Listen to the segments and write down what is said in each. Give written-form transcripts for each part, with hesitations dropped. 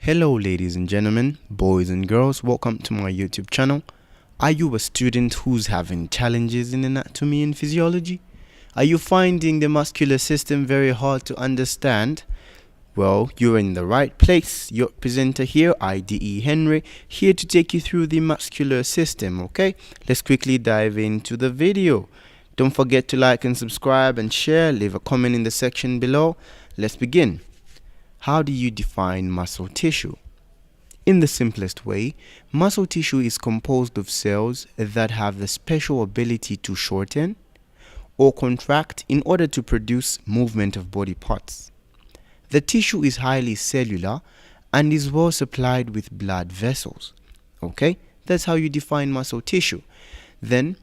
Hello ladies and gentlemen, boys and girls, welcome to my YouTube channel. Are you a student who's having challenges in anatomy and physiology? Are you finding the muscular system very hard to understand? Well, you're in the right place. Your presenter here, IDE Henry, here to take you through the muscular system, okay? Let's quickly dive into the video. Don't forget to like and subscribe and share. Leave a comment in the section below. Let's begin. How do you define muscle tissue? In the simplest way, muscle tissue is composed of cells that have the special ability to shorten or contract in order to produce movement of body parts. The tissue is highly cellular and is well supplied with blood vessels. Okay, that's how you define muscle tissue. Then,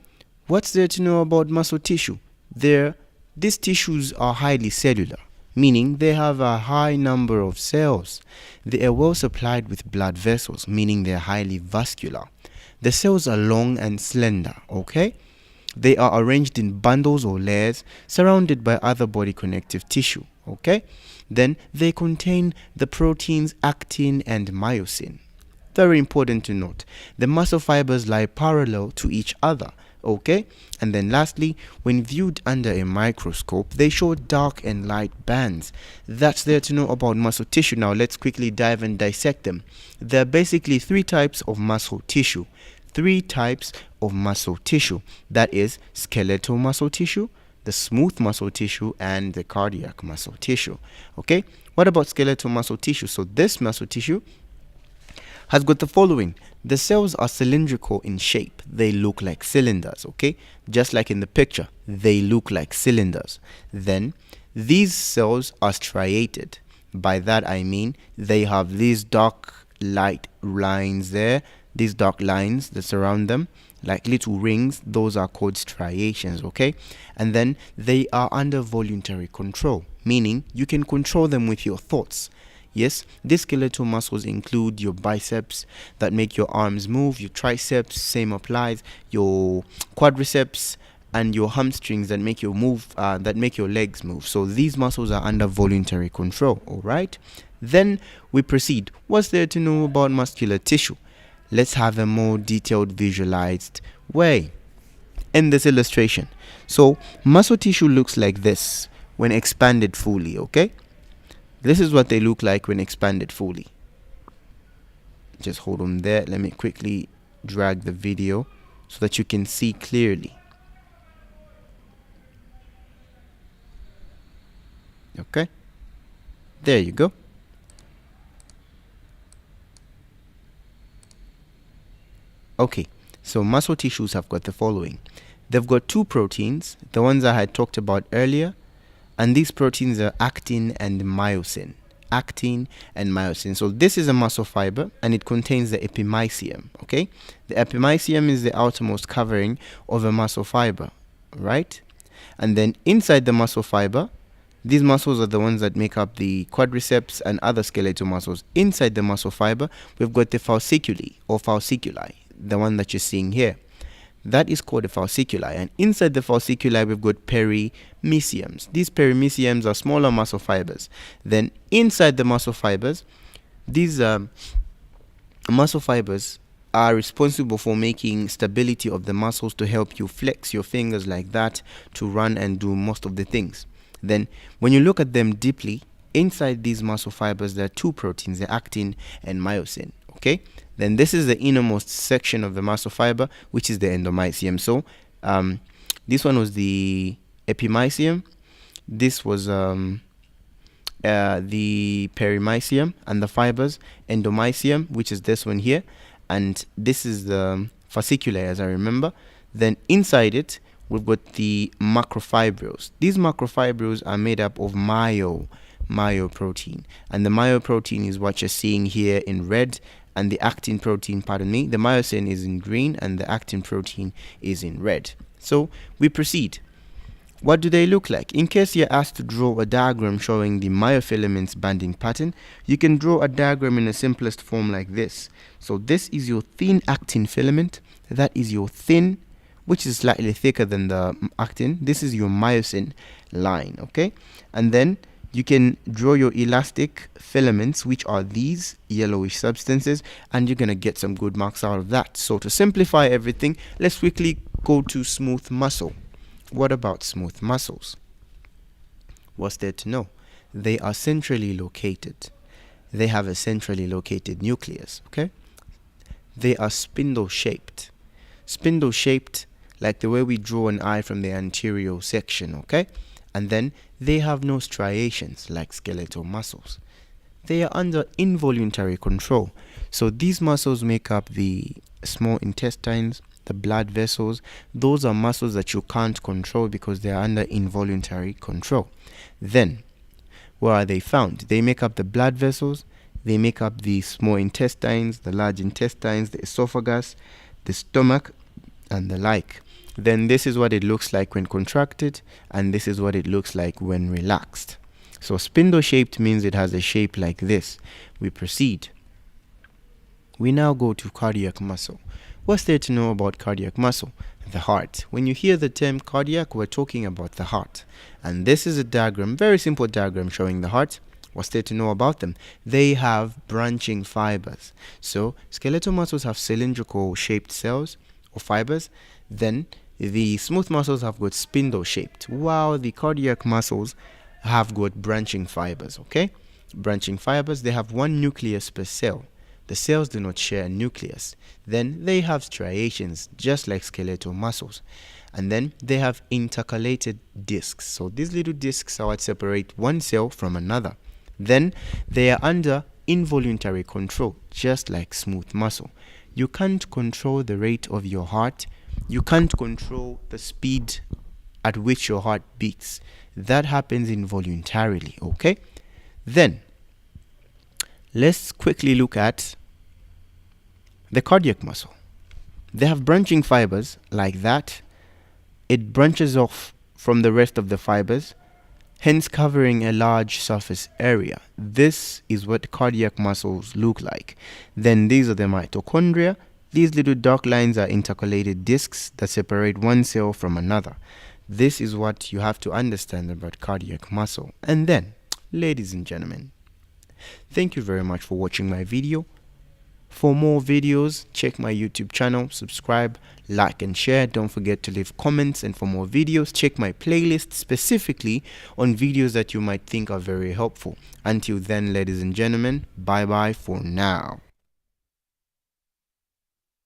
what's there to know about muscle tissue? These tissues are highly cellular, meaning they have a high number of cells. They are well supplied with blood vessels, meaning they are highly vascular. The cells are long and slender, okay? They are arranged in bundles or layers surrounded by other body connective tissue, okay? Then they contain the proteins actin and myosin. Very important to note, the muscle fibers lie parallel to each other, okay? And then lastly, when viewed under a microscope, they show dark and light bands. That's there to know about muscle tissue. Now let's quickly dive and dissect them. There are basically three types of muscle tissue. Three types of muscle tissue. That is skeletal muscle tissue, the smooth muscle tissue, and the cardiac muscle tissue. Okay, what about skeletal muscle tissue? So this muscle tissue has got the following. The cells are cylindrical in shape. They look like cylinders, okay? Just like in the picture, they look like cylinders. Then these cells are striated. By that I mean they have these dark light lines there, these dark lines that surround them like little rings. Those are called striations, okay? And then they are under voluntary control, meaning you can control them with your thoughts. Yes, these skeletal muscles include your biceps that make your arms move, your triceps, same applies, your quadriceps, and your hamstrings that make your legs move. So these muscles are under voluntary control, all right? Then we proceed. What's there to know about muscular tissue? Let's have a more detailed visualized way in this illustration. So muscle tissue looks like this when expanded fully, okay? This is what they look like when expanded fully. Just hold on there. Let me quickly drag the video so that you can see clearly. Okay, there you go. Okay, so muscle tissues have got the following. They've got two proteins, the ones I had talked about earlier, and these proteins are actin and myosin. Actin and myosin. So this is a muscle fiber and it contains the epimysium, okay? The epimysium is the outermost covering of a muscle fiber, right? And then inside the muscle fiber, these muscles are the ones that make up the quadriceps and other skeletal muscles. Inside the muscle fiber, we've got the fasciculi or fasciculi, the one that you're seeing here. That is called the fasciculi, and inside the fasciculi we've got perimysiums. These perimysiums are smaller muscle fibers. Then inside the muscle fibers, these muscle fibers are responsible for making stability of the muscles to help you flex your fingers like that to run and do most of the things. Then when you look at them deeply, inside these muscle fibers there are two proteins, the actin and myosin, okay? Then this is the innermost section of the muscle fiber, which is the endomysium. So this one was the epimysium, this was the perimysium and the fibers, endomysium, which is this one here, and this is the fasciculi, as I remember. Then inside it we've got the macrofibrils. These macrofibrils are made up of myoprotein, and the myoprotein is what you're seeing here in red, and the actin protein, pardon me, the myosin is in green and the actin protein is in red. So we proceed. What do they look like? In case you're asked to draw a diagram showing the myofilaments banding pattern, you can draw a diagram in the simplest form like this. So this is your thin actin filament, that is your thin, which is slightly thicker than the actin. This is your myosin line, okay? And then you can draw your elastic filaments, which are these yellowish substances, and you're going to get some good marks out of that. So to simplify everything, let's quickly go to smooth muscle. What about smooth muscles? What's there to know? They are centrally located. They have a centrally located nucleus, okay? They are spindle shaped. Spindle shaped like the way we draw an eye from the anterior section, okay? And then they have no striations like skeletal muscles. They are under involuntary control. So these muscles make up the small intestines, the blood vessels. Those are muscles that you can't control because they are under involuntary control. Then, where are they found? They make up the blood vessels. They make up the small intestines, the large intestines, the esophagus, the stomach, and the like. Then this is what it looks like when contracted, and this is what it looks like when relaxed. So spindle shaped means it has a shape like this. We proceed. We now go to cardiac muscle. What's there to know about cardiac muscle? The heart. When you hear the term cardiac, we're talking about the heart. And this is a diagram, very simple diagram showing the heart. What's there to know about them? They have branching fibers. So skeletal muscles have cylindrical shaped cells or fibers. Then the smooth muscles have got spindle shaped, while the cardiac muscles have got branching fibers, okay? Branching fibers, they have one nucleus per cell. The cells do not share a nucleus. Then they have striations, just like skeletal muscles. And then they have intercalated discs. So these little discs are what separate one cell from another. Then they are under involuntary control, just like smooth muscle. You can't control the rate of your heart. You can't control the speed at which your heart beats. That happens involuntarily, okay? Then, let's quickly look at the cardiac muscle. They have branching fibers like that. It branches off from the rest of the fibers, hence covering a large surface area. This is what cardiac muscles look like. Then these are the mitochondria. These little dark lines are intercalated discs that separate one cell from another. This is what you have to understand about cardiac muscle. And then, ladies and gentlemen, thank you very much for watching my video. For more videos, check my YouTube channel, subscribe, like and share. Don't forget to leave comments, and for more videos, check my playlist specifically on videos that you might think are very helpful. Until then, ladies and gentlemen, bye bye for now.